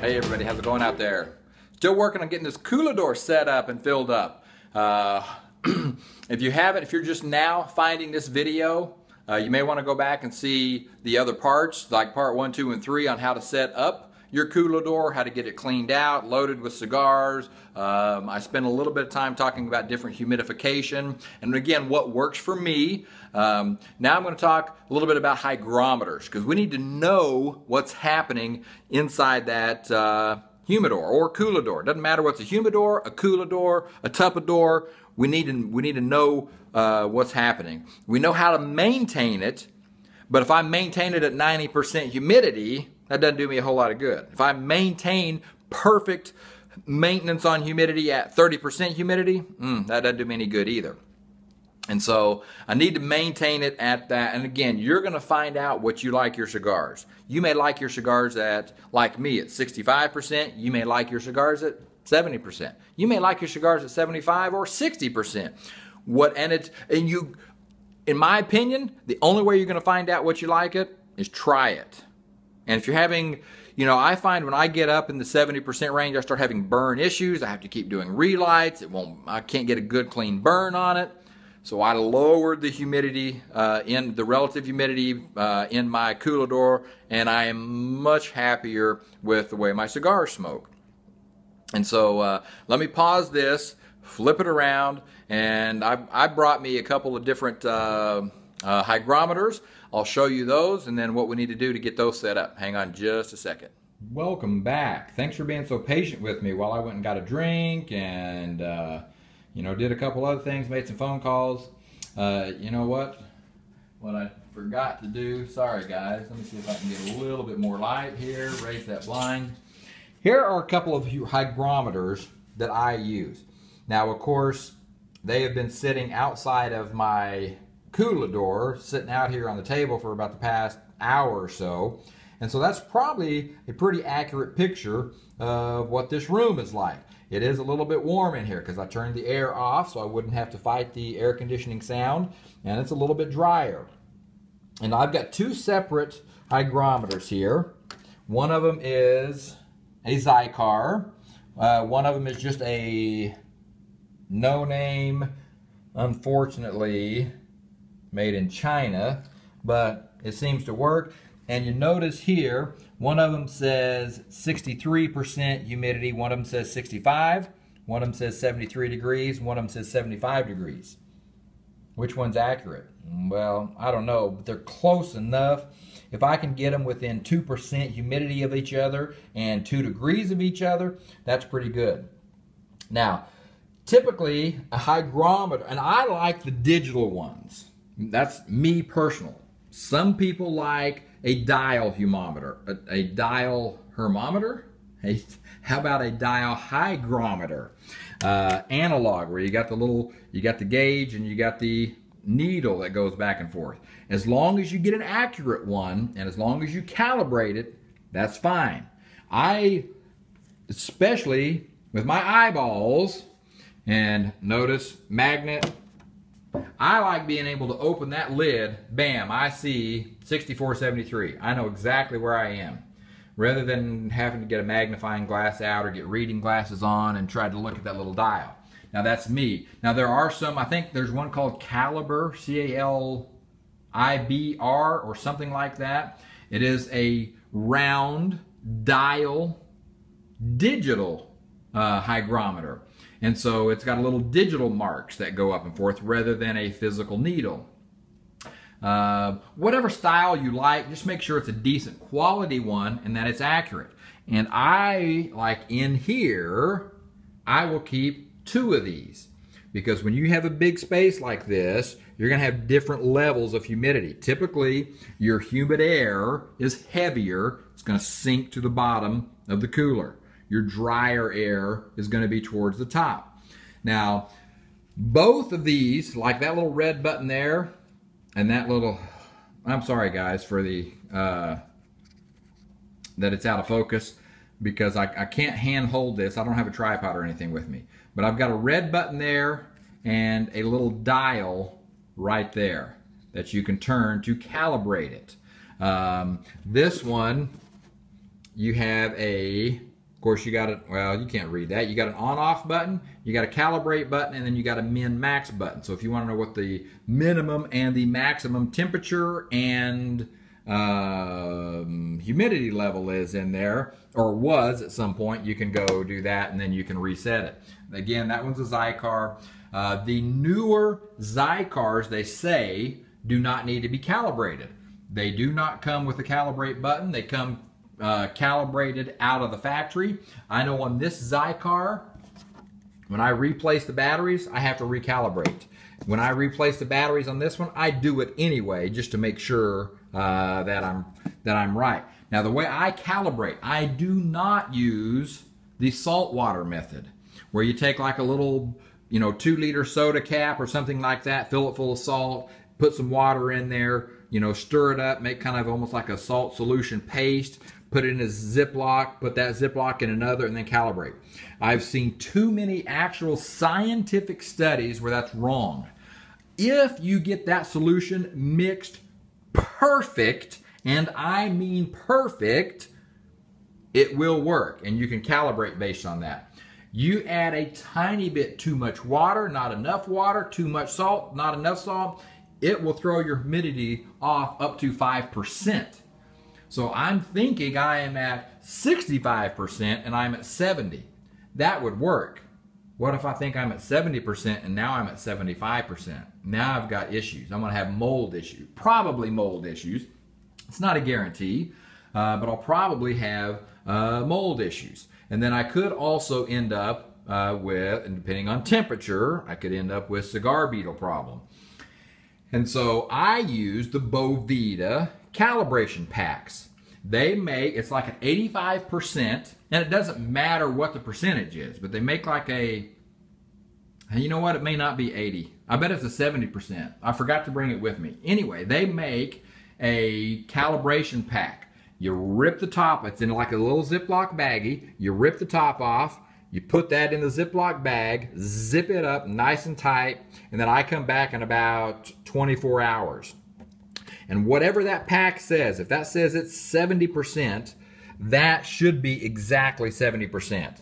Hey everybody, how's it going out there? Still working on getting this Coolidor set up and filled up. If you haven't, if you're just now finding this video, you may want to go back and see the other parts, like part 1, 2, and 3 on how to set up your Coolidor, how to get it cleaned out, loaded with cigars. I spent a little bit of time talking about different humidification, and again, what works for me. Now I'm going to talk a little bit about hygrometers, because we need to know what's happening inside that humidor or Coolidor. Doesn't matter what's a humidor, a Coolidor, a tupidor. We need to know what's happening. We know how to maintain it, but if I maintain it at 90% humidity, that doesn't do me a whole lot of good. If I maintain perfect maintenance on humidity at 30% humidity, that doesn't do me any good either. And so I need to maintain it at that. And again, you're going to find out what you like your cigars. You may like your cigars at, like me, at 65%. You may like your cigars at 70%. You may like your cigars at 75 or 60%. In my opinion, the only way you're going to find out what you like it is try it. And if you're having, I find when I get up in the 70% range, I start having burn issues. I have to keep doing relights. I can't get a good clean burn on it. So I lowered the humidity, in the relative humidity in my Coolidor, and I am much happier with the way my cigars smoke. And so let me pause this, flip it around, and I brought me a couple of different hygrometers. I'll show you those and then what we need to do to get those set up. Hang on just a second. Welcome back. Thanks for being so patient with me while I went and got a drink and did a couple other things, made some phone calls. You know what I forgot to do, sorry guys, let me see if I can get a little bit more light here, raise that blind. Here are a couple of hygrometers that I use. Now, of course, they have been sitting outside of my Coolidor, sitting out here on the table for about the past hour or so. And so that's probably a pretty accurate picture of what this room is like. It is a little bit warm in here because I turned the air off so I wouldn't have to fight the air conditioning sound, and it's a little bit drier. And I've got two separate hygrometers here. One of them is a Cigar. One of them is just a no-name, unfortunately, made in China, but it seems to work. And you notice here, one of them says 63% humidity, one of them says 65, one of them says 73 degrees, one of them says 75 degrees. Which one's accurate? Well, I don't know, but they're close enough. If I can get them within 2% humidity of each other and 2 degrees of each other, that's pretty good. Now, typically a hygrometer, and I like the digital ones. That's me personal. Some people like a dial humometer, a dial thermometer. Hey, how about a dial hygrometer? Analog, where you got the gauge and you got the needle that goes back and forth. As long as you get an accurate one and as long as you calibrate it, that's fine. Especially with my eyeballs, and notice magnet, I like being able to open that lid, bam, I see 6473. I know exactly where I am. Rather than having to get a magnifying glass out or get reading glasses on and try to look at that little dial. Now that's me. Now there are some, I think there's one called Caliber, C-A-L-I-B-R or something like that. It is a round dial digital hygrometer. And so it's got a little digital marks that go up and forth rather than a physical needle. Whatever style you like, just make sure it's a decent quality one and that it's accurate. And like in here, I will keep 2 of these. Because when you have a big space like this, you're going to have different levels of humidity. Typically, your humid air is heavier. It's going to sink to the bottom of the cooler. Your drier air is going to be towards the top. Now, both of these, like that little red button there, and that little, I'm sorry guys for the, that it's out of focus, because I can't hand hold this. I don't have a tripod or anything with me. But I've got a red button there and a little dial right there that you can turn to calibrate it. This one, you have a course, you got it, well, you can't read that. You got an on-off button, you got a calibrate button, and then you got a min-max button. So if you want to know what the minimum and the maximum temperature and humidity level is in there, or was at some point, you can go do that and then you can reset it. Again, that one's a Cigar. The newer Cigars, they say, do not need to be calibrated. They do not come with a calibrate button. They come calibrated out of the factory. I know on this Cigar, when I replace the batteries, I have to recalibrate. When I replace the batteries on this one, I do it anyway just to make sure that I'm right. Now the way I calibrate, I do not use the saltwater method, where you take like a little 2-liter soda cap or something like that, fill it full of salt, put some water in there, stir it up, make kind of almost like a salt solution paste, put it in a Ziploc, put that Ziploc in another, and then calibrate. I've seen too many actual scientific studies where that's wrong. If you get that solution mixed perfect, and I mean perfect, it will work, and you can calibrate based on that. You add a tiny bit too much water, not enough water, too much salt, not enough salt, it will throw your humidity off up to 5%. So I'm thinking I am at 65% and I'm at 70. That would work. What if I think I'm at 70% and now I'm at 75%? Now I've got issues. I'm going to have mold issues, probably mold issues. It's not a guarantee, but I'll probably have mold issues. And then I could also end up with, and depending on temperature, I could end up with cigar beetle problem. And so I use the Boveda Calibration Packs. They make, it's like an 85%, and it doesn't matter what the percentage is, but they make like a, you know what, it may not be 80. I bet it's a 70%. I forgot to bring it with me. Anyway, they make a calibration pack. You rip the top, it's in like a little Ziploc baggie, you rip the top off, you put that in the Ziploc bag, zip it up nice and tight, and then I come back in about 24 hours. And whatever that pack says, if that says it's 70%, that should be exactly 70%.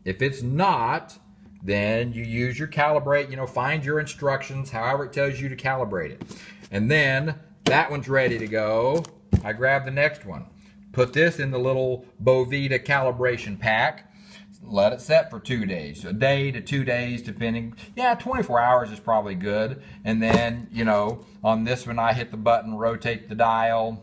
If it's not, then you use your calibrate, find your instructions, however it tells you to calibrate it. And then that one's ready to go. I grab the next one. Put this in the little Boveda calibration pack. Let it set for 2 days, a day to 2 days, depending. Yeah, 24 hours is probably good. And then, on this one, I hit the button, rotate the dial,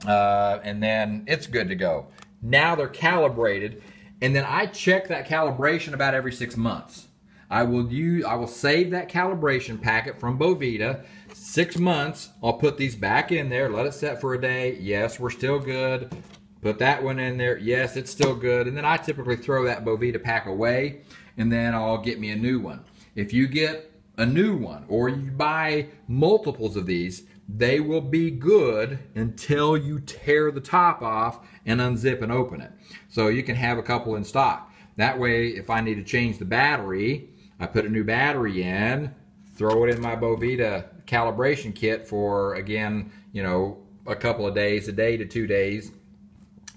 and then it's good to go. Now they're calibrated, and then I check that calibration about every 6 months. I will save that calibration packet from Boveda. 6 months, I'll put these back in there, let it set for a day. Yes, we're still good. Put that one in there. Yes, it's still good. And then I typically throw that Boveda pack away, and then I'll get me a new one. If you get a new one, or you buy multiples of these, they will be good until you tear the top off and unzip and open it. So you can have a couple in stock. That way, if I need to change the battery, I put a new battery in, throw it in my Boveda calibration kit for, again, a couple of days, a day to 2 days.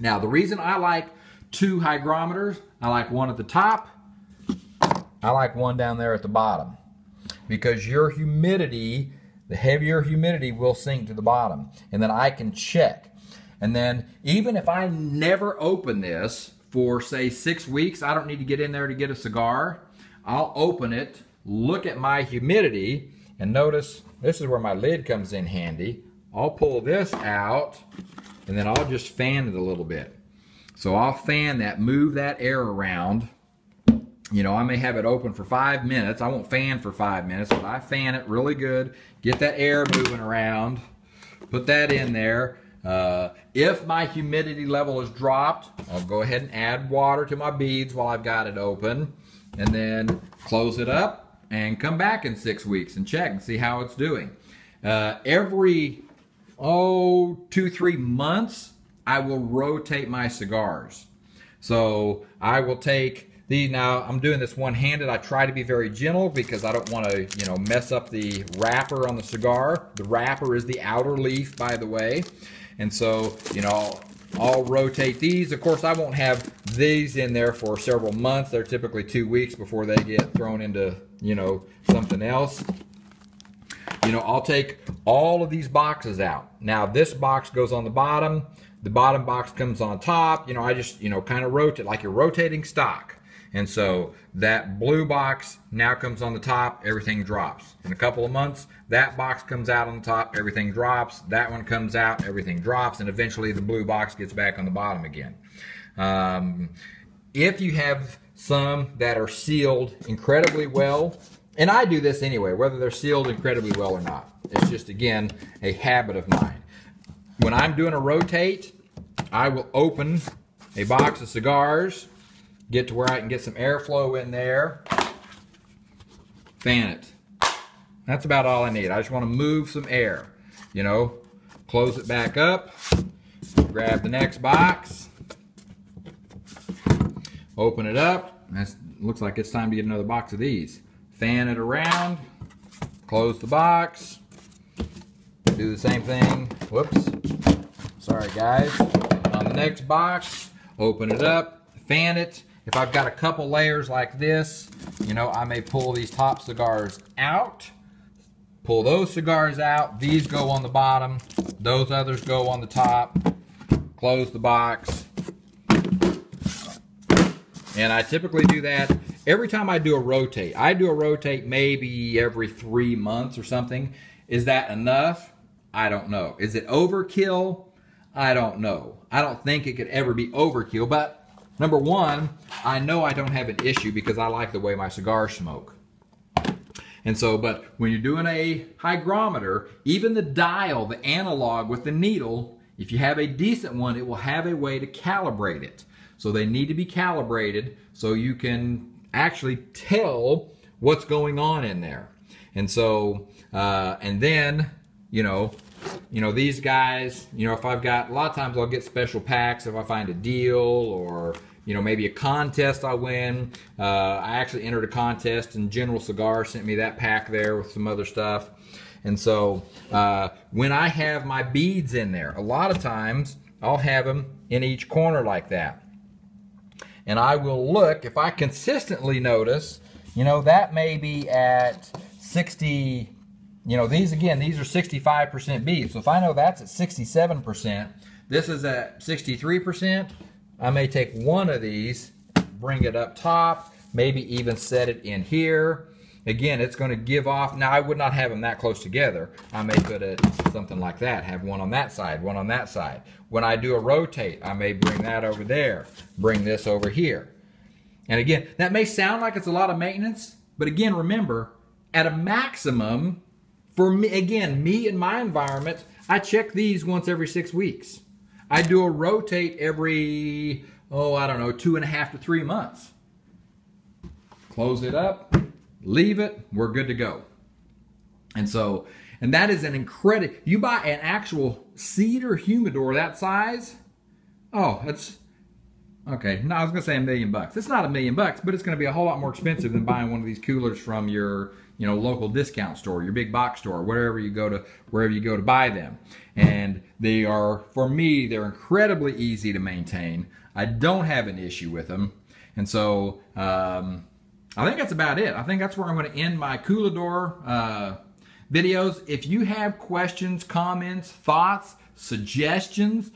Now, the reason I like 2 hygrometers, I like one at the top, I like one down there at the bottom, because your humidity, the heavier humidity will sink to the bottom, and then I can check. And then even if I never open this for, say, 6 weeks, I don't need to get in there to get a cigar, I'll open it, look at my humidity, and notice this is where my lid comes in handy. I'll pull this out, and then I'll just fan it a little bit. So I'll fan that, move that air around. I may have it open for 5 minutes. I won't fan for 5 minutes, but I fan it really good, get that air moving around, put that in there. If my humidity level is dropped, I'll go ahead and add water to my beads while I've got it open, and then close it up and come back in 6 weeks and check and see how it's doing. Every 2-3 months, I will rotate my cigars. So I will take these. Now I'm doing this one-handed. I try to be very gentle because I don't want to, mess up the wrapper on the cigar. The wrapper is the outer leaf, by the way. And so, I'll rotate these. Of course, I won't have these in there for several months. They're typically 2 weeks before they get thrown into, you know, something else. You know, I'll take all of these boxes out. Now, this box goes on the bottom box comes on top. You know, I just, you know, kind of rotate like you're rotating stock. And so that blue box now comes on the top, everything drops. In a couple of months, that box comes out on the top, everything drops. That one comes out, everything drops, and eventually the blue box gets back on the bottom again. If you have some that are sealed incredibly well, and I do this anyway, whether they're sealed incredibly well or not. It's just, again, a habit of mine. When I'm doing a rotate, I will open a box of cigars, get to where I can get some airflow in there, fan it. That's about all I need. I just want to move some air, you know, close it back up, grab the next box, open it up. Looks like it's time to get another box of these. Fan it around, close the box, do the same thing. Whoops, sorry guys. On the next box, open it up, fan it. If I've got a couple layers like this, you know, I may pull these top cigars out, pull those cigars out, these go on the bottom, those others go on the top, close the box. And I typically do that every time I do a rotate. I do a rotate maybe every 3 months or something. Is that enough? I don't know. Is it overkill? I don't know. I don't think it could ever be overkill, but number one, I know I don't have an issue because I like the way my cigars smoke. And so, but when you're doing a hygrometer, even the dial, the analog with the needle, if you have a decent one, it will have a way to calibrate it. So they need to be calibrated so you can actually tell what's going on in there. And so, and then, you know, these guys, you know, if I've got, a lot of times I'll get special packs if I find a deal, or, you know, maybe a contest I win. I actually entered a contest and General Cigar sent me that pack there with some other stuff. And so when I have my beads in there, a lot of times I'll have them in each corner like that. And I will look, if I consistently notice, you know, that may be at 60, you know, these again, these are 65% beads. So if I know that's at 67%, this is at 63%, I may take one of these, bring it up top, maybe even set it in here. Again, it's going to give off. Now, I would not have them that close together. I may put it something like that, have one on that side, one on that side. When I do a rotate, I may bring that over there, bring this over here. And again, that may sound like it's a lot of maintenance, but again, remember, at a maximum, for me, again, me and my environment, I check these once every 6 weeks. I do a rotate every, oh, I don't know, 2.5 to 3 months. Close it up, leave it, we're good to go. And so, and that is an incredible, you buy an actual cedar humidor that size, oh, it's, okay, no, I was gonna say $1 million. It's not $1 million, but it's gonna be a whole lot more expensive than buying one of these coolers from your, you know, local discount store, your big box store, wherever you go to buy them. And they are, for me, they're incredibly easy to maintain. I don't have an issue with them. And so, I think that's about it. I think that's where I'm going to end my Coolidor videos. If you have questions, comments, thoughts, suggestions,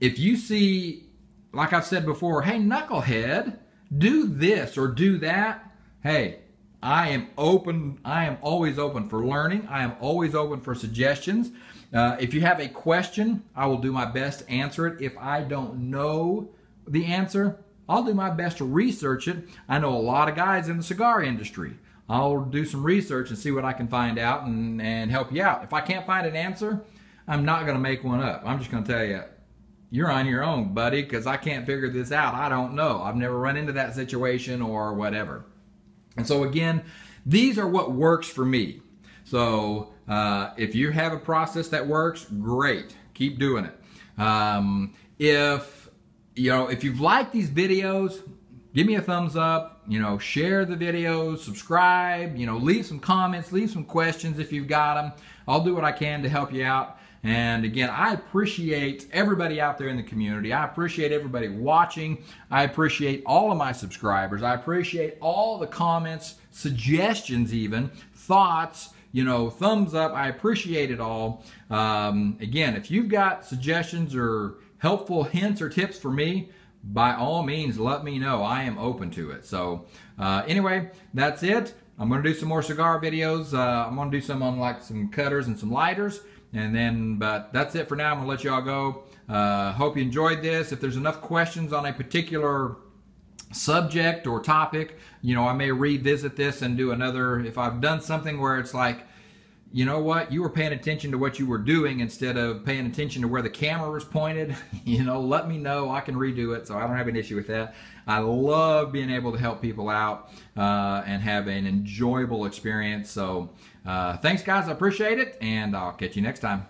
if you see, like I've said before, hey, knucklehead, do this or do that, hey, I am open. I am always open for learning. I am always open for suggestions. If you have a question, I will do my best to answer it. If I don't know the answer, I'll do my best to research it. I know a lot of guys in the cigar industry. I'll do some research and see what I can find out and help you out. If I can't find an answer, I'm not going to make one up. I'm just going to tell you, you're on your own, buddy, because I can't figure this out. I don't know. I've never run into that situation or whatever. And so again, these are what works for me. So if you have a process that works, great. Keep doing it. If you've liked these videos, give me a thumbs up, you know, share the videos, subscribe, you know, leave some comments, leave some questions if you've got them. I'll do what I can to help you out. And again, I appreciate everybody out there in the community. I appreciate everybody watching. I appreciate all of my subscribers. I appreciate all the comments, suggestions even, thoughts, you know, thumbs up. I appreciate it all. Again, if you've got suggestions or helpful hints or tips for me, by all means, let me know. I am open to it. So anyway, that's it. I'm going to do some more cigar videos. I'm going to do some on like some cutters and some lighters. And then, but that's it for now. I'm going to let y'all go. Hope you enjoyed this. If there's enough questions on a particular subject or topic, you know, I may revisit this and do another. If I've done something where it's like, you know what, you were paying attention to what you were doing instead of paying attention to where the camera was pointed, you know, let me know. I can redo it, so I don't have an issue with that. I love being able to help people out and have an enjoyable experience. So thanks guys, I appreciate it, and I'll catch you next time.